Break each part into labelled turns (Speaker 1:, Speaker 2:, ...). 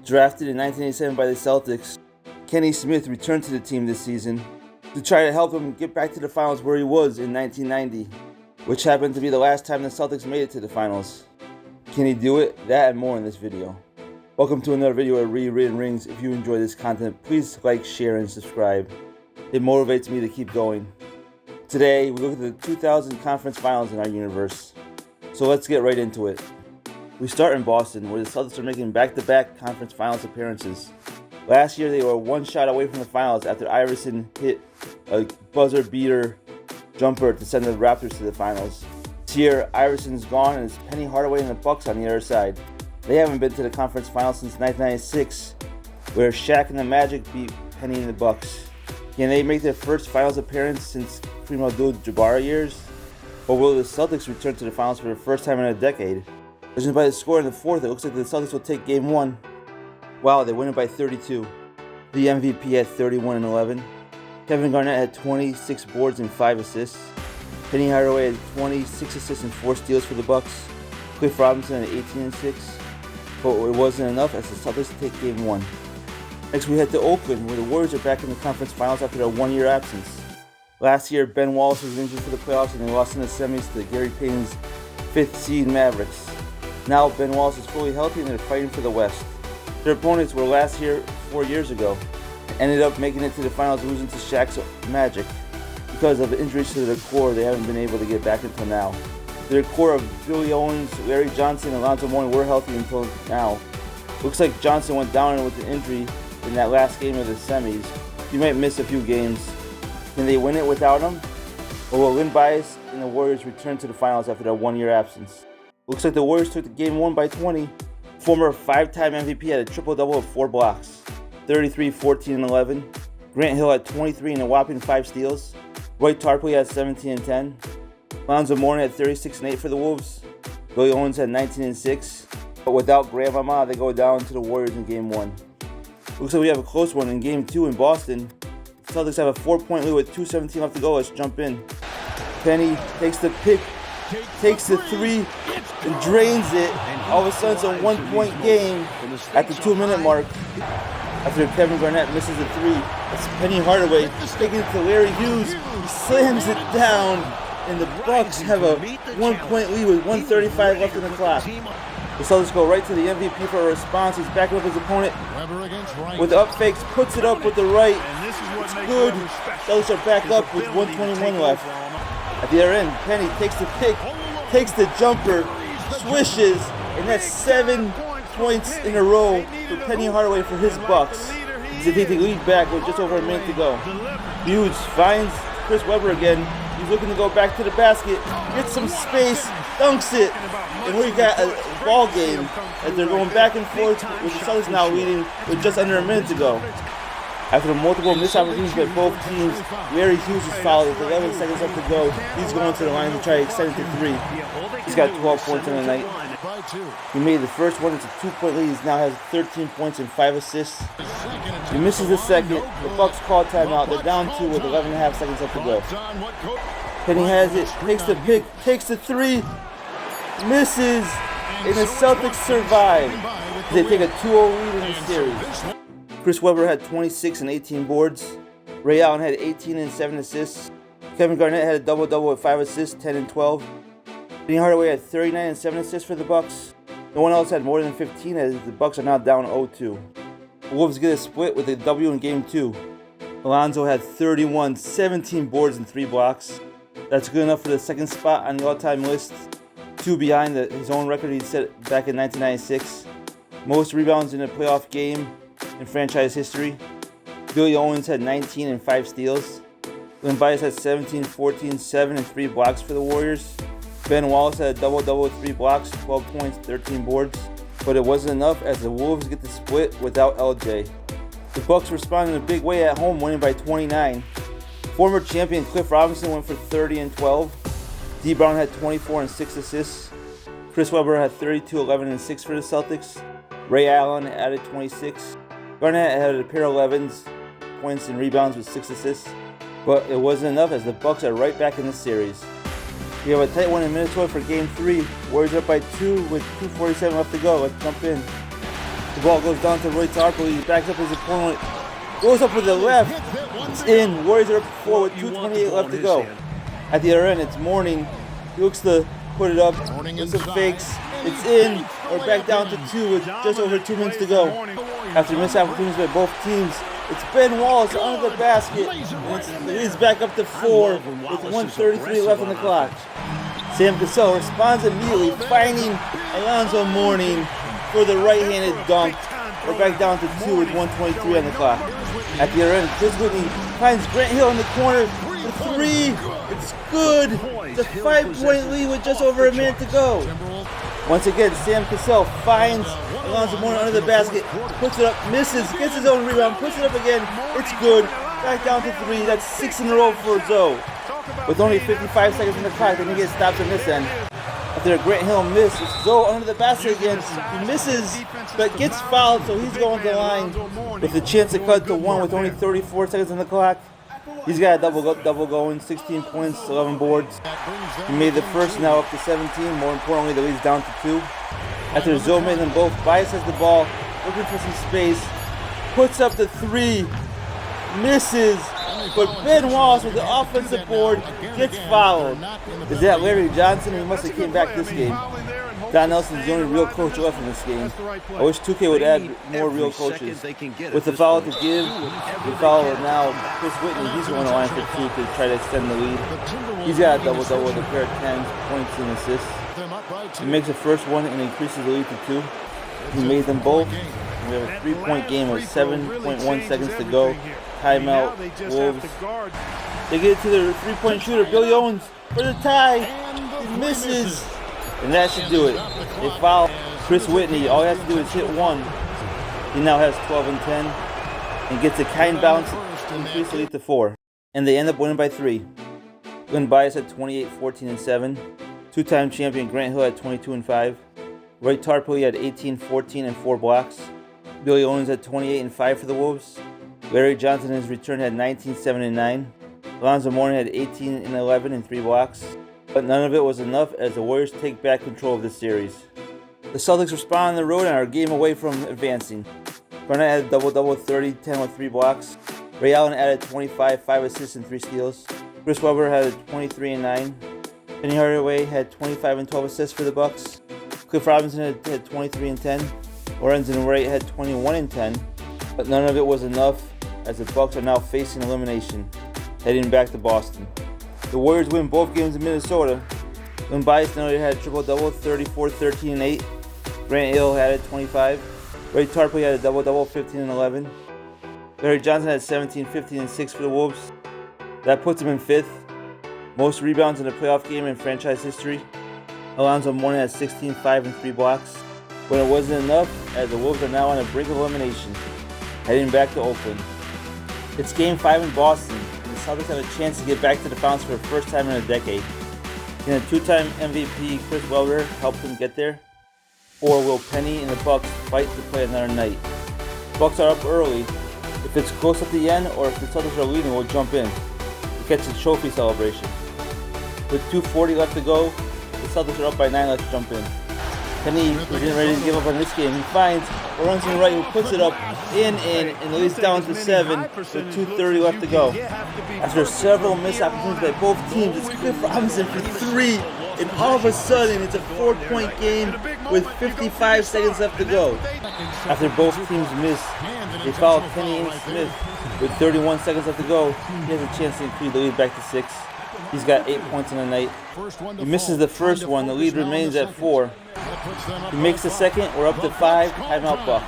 Speaker 1: Drafted in 1987 by the Celtics, Kenny Smith returned to the team this season to try to help him get back to the finals where he was in 1990, which happened to be the last time the Celtics made it to the finals. Can he do it? That and more in this video. Welcome to another video of Rewritten Rings. If you enjoy this content, please like, share, and subscribe. It motivates me to keep going. Today, we look at the 2000 conference finals in our universe. So let's get right into it. We start in Boston, where the Celtics are making back-to-back conference finals appearances. Last year, they were one shot away from the finals after Iverson hit a buzzer-beater jumper to send the Raptors to the finals. This year, Iverson's gone, and it's Penny Hardaway and the Bucks on the other side. They haven't been to the conference finals since 1996, where Shaq and the Magic beat Penny and the Bucks. Can they make their first finals appearance since Kareem Abdul-Jabbar years? Or will the Celtics return to the finals for the first time in a decade? Judging by the score in the fourth, it looks like the Celtics will take game one. Wow, they win it by 32. The MVP had 31 and 11. Kevin Garnett had 26 boards and 5 assists. Penny Hardaway had 26 assists and 4 steals for the Bucks. Cliff Robinson had 18 and 6. But it wasn't enough as the Celtics take game one. Next we head to Oakland, where the Warriors are back in the conference finals after a one-year absence. Last year, Ben Wallace was injured for the playoffs and they lost in the semis to Gary Payton's 5th seed Mavericks. Now Ben Wallace is fully healthy and they're fighting for the West. Their opponents were last year 4 years ago and ended up making it to the finals, losing to Shaq's Magic. Because of injuries to their core, they haven't been able to get back until now. Their core of Billy Owens, Larry Johnson, and Alonzo Mourning were healthy until now. Looks like Johnson went down with an injury in that last game of the semis. He might miss a few games. Can they win it without him? Or will Len Bias and the Warriors return to the finals after that one-year absence? Looks like the Warriors took the game one by 20. Former 5-time MVP had a triple-double of 4 blocks, 33, 14, and 11. Grant Hill had 23 and a whopping 5 steals. Roy Tarpley had 17 and 10. Alonzo Mourning had 36 and 8 for the Wolves. Billy Owens had 19 and 6. But without Grandmama, they go down to the Warriors in game one. Looks like we have a close one in game 2 in Boston. The Celtics have a 4-point lead with 2:17 left to go. Let's jump in. Penny takes the pick, takes the 3, and drains it. All of a sudden, it's a 1-point game at the 2-minute mark. After Kevin Garnett misses the 3, it's Penny Hardaway taking it to Larry Hughes. He slams it down, and the Bucks have a 1-point lead with 1:35 left in the clock. The Celtics go right to the MVP for a response. He's backing up his opponent with up fakes, puts it up with the right. It's good. Celtics are back up with 1:21 left. At the other end, Penny takes the pick, takes the jumper, swishes, and that's 7 points in a row for Penny Hardaway for his Bucks. They take the lead back with just over a minute to go. Hughes finds Chris Webber again. He's looking to go back to the basket, gets some space, dunks it, and we got a ball game as they're going back and forth with the Celtics now leading with just under a minute to go. After multiple missed opportunities by both teams, Larry Hughes is fouled with 11 seconds left to go. He's going to the line to try to extend it to 3. He's got 12 points in the night. He made the first one. It's a 2-point lead. He now has 13 points and 5 assists. He misses the second. The Bucks call timeout. They're down 2 with 11.5 seconds left to go. Penny has it, takes the pick, takes the 3, misses, and the Celtics survive. They take a 2-0 lead in the series. Chris Webber had 26 and 18 boards. Ray Allen had 18 and 7 assists. Kevin Garnett had a double-double with 5 assists, 10 and 12. Penny Hardaway had 39 and 7 assists for the Bucks. No one else had more than 15 as the Bucks are now down 0-2. The Wolves get a split with a W in game 2. Alonzo had 31, 17 boards and 3 blocks. That's good enough for the second spot on the all-time list. 2 behind his own record he set back in 1996. Most rebounds in a playoff game in franchise history. Billy Owens had 19 and 5 steals. Len Bias had 17, 14, 7, and 3 blocks for the Warriors. Ben Wallace had a double-double with 3 blocks, 12 points, 13 boards. But it wasn't enough as the Wolves get the split without LJ. The Bucks responded in a big way at home, winning by 29. Former champion Cliff Robinson went for 30 and 12. D. Brown had 24 and 6 assists. Chris Webber had 32, 11, and 6 for the Celtics. Ray Allen added 26. Garnett had a pair of 11s, points and rebounds with 6 assists. But it wasn't enough as the Bucks are right back in the series. We have a tight one in Minnesota for Game 3. Warriors up by 2 with 2:47 left to go. Let's jump in. The ball goes down to Roy Tarpley. He backs up his opponent. Goes up with the left. It's in. Warriors are up 4 with 2:28 left to go. At the other end, it's Mourning. He looks to put it up with some fakes. It's in. We're back down to 2 with just over 2 minutes to go. After missed opportunities by both teams, it's Ben Wallace under the basket. And it leads back up to 4 with 1:33 left on the clock. Sam Cassell responds immediately, finding Alonzo Mourning for the right-handed dunk. We're back down to 2 with 1:23 on the clock. At the other end, Chris Whitney finds Grant Hill in the corner for 3. It's good. It's a 5-point lead with just over a minute to go. Once again, Sam Cassell finds Alonzo Mourning under the basket, puts it up, misses, gets his own rebound, puts it up again. It's good. Back down to 3. That's 6 in a row for Zoe. With only 55 seconds on the clock, then he gets stopped on this end. After a Grant Hill miss, it's Zoe under the basket again. He misses, but gets fouled, so he's going to the line with a chance to cut to 1 with only 34 seconds on the clock. He's got a double going, 16 points, 11 boards. He made the first, now up to 17. More importantly, the lead's down to 2. After Zoe made them both, Bias has the ball, looking for some space, puts up the 3, misses, but Ben Wallace with the offensive board gets fouled. Is that Larry Johnson? He must have came back this game. Don Nelson's the only real coach left in this game. I wish 2K would add more real coaches. With the foul to give, the foul now, Chris Whitney, he's going to line for 2 to try to extend the lead. He's got a double-double with a pair of 10 points and assists. He makes the first one and increases the lead to 2. He made them both. We have a 3-point game with 7.1 seconds to go. Timeout, Wolves. They get it to their 3-point shooter, Billy Owens, for the tie. He misses. And that should do it. They foul Chris Whitney. All he has to do is hit 1. He now has 12 and 10 and gets a kind bounce to increase the lead to 4. And they end up winning by 3. Len Bias had 28, 14, and 7. Two-time champion Grant Hill had 22 and 5. Roy Tarpley had 18, 14, and 4 blocks. Billy Owens had 28 and 5 for the Wolves. Larry Johnson in his return had 19, 7, and 9. Alonzo Mourning had 18 and 11 and 3 blocks. But none of it was enough as the Warriors take back control of this series. The Celtics respond on the road and are a game away from advancing. Barnett had a double-double, 30, 10 with 3 blocks. Ray Allen added 25, 5 assists and 3 steals. Chris Webber had 23 and 9. Penny Hardaway had 25 and 12 assists for the Bucks. Cliff Robinson had 23 and 10. Lorenzen Wright had 21 and 10. But none of it was enough as the Bucks are now facing elimination, heading back to Boston. The Warriors win both games in Minnesota. Len Bias had a triple-double, 34, 13, and 8. Grant Hill had 25. Roy Tarpley had a double-double, 15 and 11. Larry Johnson had 17, 15, and 6 for the Wolves. That puts him in 5th. Most rebounds in a playoff game in franchise history. Alonzo Mourning had 16, 5, and 3 blocks. But it wasn't enough as the Wolves are now on the brink of elimination, heading back to Oakland. It's Game 5 in Boston. The Celtics have a chance to get back to the finals for the first time in a decade. Can a 2-time MVP Chris Webber help them get there? Or will Penny and the Bucks fight to play another night? The Bucks are up early. If it's close at the end or if the Celtics are leading, we'll jump in to catch the trophy celebration. With 2:40 left to go, the Celtics are up by 9. Let's jump in. Penny is getting ready to give up on this game. He finds Lorenzen Wright, who puts it up and leads down to 7 with 2:30 left to go. After several missed opportunities by both teams, it's Cliff Robinson for 3, and all of a sudden it's a 4-point game with 55 seconds left to go. After both teams miss, they foul Kenny Smith with 31 seconds left to go. He has a chance to increase the lead back to 6. He's got 8 points in the night. He misses the first one. The lead remains at 4. He makes the second. We're up to 5. Timeout Bucks.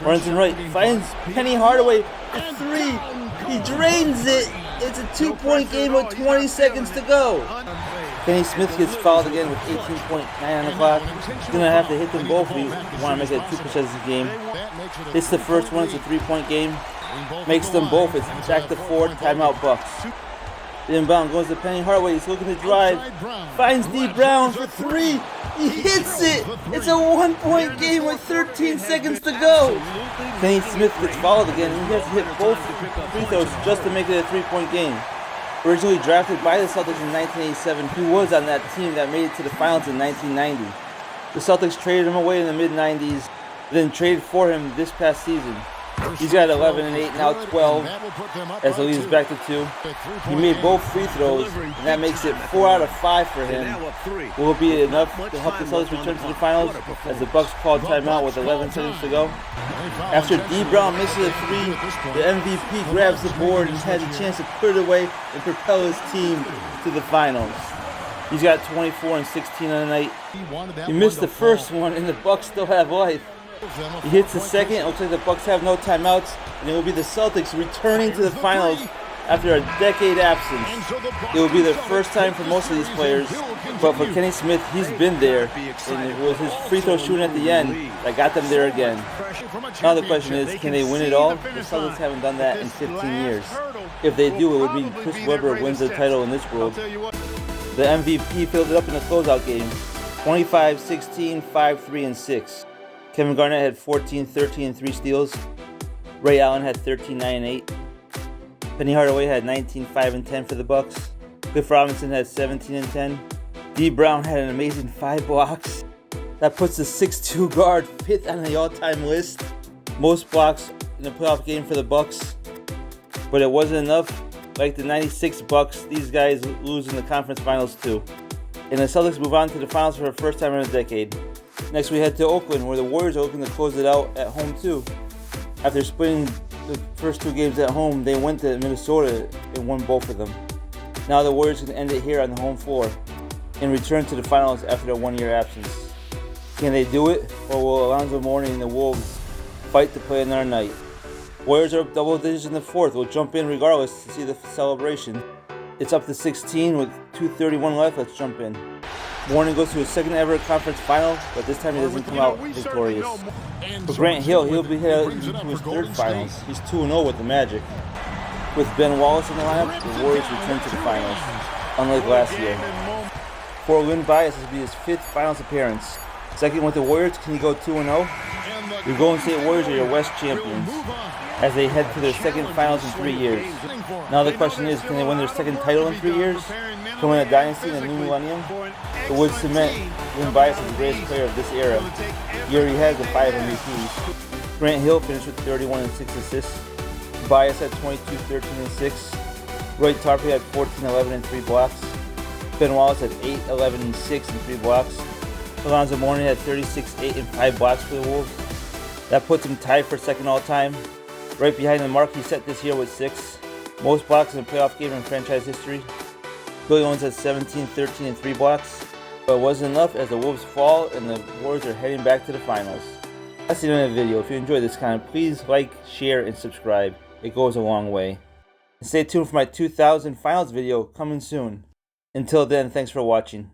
Speaker 1: Lorenzen Wright finds Penny Hardaway for 3. He drains it. It's a 2-point game with 20 seconds to go. Kenny Smith gets fouled again with 18.9 on the clock. He's going to have to hit them both if you want to make it a 2% game. Hits the first one. It's a 3-point game. Makes them both. It's back to 4. Timeout Bucks. The inbound goes to Penny Hardaway. He's looking to drive. Finds D. Brown for 3. He hits it. It's a 1-point game with 13 seconds to go. Kenny Smith gets fouled again. He has to hit both free throws just to make it a 3-point game. Originally drafted by the Celtics in 1987, he was on that team that made it to the finals in 1990. The Celtics traded him away in the mid-90s then traded for him this past season. He's got 11 and 8, now 12, as the lead is back to 2. He made both free throws, and that makes it 4 out of 5 for him. Will it be enough to help the Celtics return to the finals, as the Bucks called timeout with 11 seconds to go? After D. Brown misses a 3, the MVP grabs the board and has a chance to put it away and propel his team to the finals. He's got 24 and 16 on the night. He missed the first one, and the Bucks still have life. He hits the second. It looks like the Bucks have no timeouts, and it will be the Celtics returning to the finals after a decade absence. It will be their first time for most of these players, but for Kenny Smith, he's been there, and it was his free throw shooting at the end that got them there again. Now the question is, can they win it all? The Celtics haven't done that in 15 years. If they do, it would mean Chris Webber wins the title in this world. The MVP filled it up in the closeout game, 25, 16, 5, 3, and 6. Kevin Garnett had 14, 13, and 3 steals. Ray Allen had 13, 9, and 8. Penny Hardaway had 19, 5, and 10 for the Bucks. Cliff Robinson had 17 and 10. D. Brown had an amazing 5 blocks. That puts the 6'2 guard 5th on the all-time list. Most blocks in a playoff game for the Bucks. But it wasn't enough. Like the 96 Bucks, these guys lose in the conference finals too. And the Celtics move on to the finals for the first time in a decade. Next we head to Oakland, where the Warriors are looking to close it out at home too. After splitting the first 2 games at home, they went to Minnesota and won both of them. Now the Warriors can end it here on the home floor and return to the finals after a 1-year absence. Can they do it, or will Alonzo Mourning and the Wolves fight to play another night? Warriors are up double digits in the 4th. We'll jump in regardless to see the celebration. It's up to 16 with 2:31 left. Let's jump in. Mourning goes to his second ever conference final, but this time he doesn't come out victorious. For Grant Hill, he'll be heading to his 3rd finals. He's 2-0 with the Magic. With Ben Wallace in the lineup, the Warriors return to the finals, unlike last year. For Len Bias, this will be his 5th finals appearance. Second with the Warriors, can he go 2-0? Your Golden State Warriors are your West champions, as they head to their 2nd finals in 3 years. Now the question is, can they win their 2nd title in 3 years? Can win a dynasty in the new millennium? It would cement Len Bias as the greatest player of this era. He already has the 5 MVPs. Grant Hill finished with 31 and 6 assists. Bias had 22, 13, and 6. Roy Tarpley had 14, 11, and 3 blocks. Ben Wallace had 8, 11, and 6, and 3 blocks. Alonzo Mourning had 36, 8, and 5 blocks for the Wolves. That puts him tied for 2nd all-time, right behind the mark he set this year with 6. Most blocks in a playoff game in franchise history. Billy Owens had 17, 13, and 3 blocks, but it wasn't enough as the Wolves fall and the Warriors are heading back to the finals. That's the end of the video. If you enjoyed this kind, please like, share, and subscribe. It goes a long way. And stay tuned for my 2000 finals video coming soon. Until then, thanks for watching.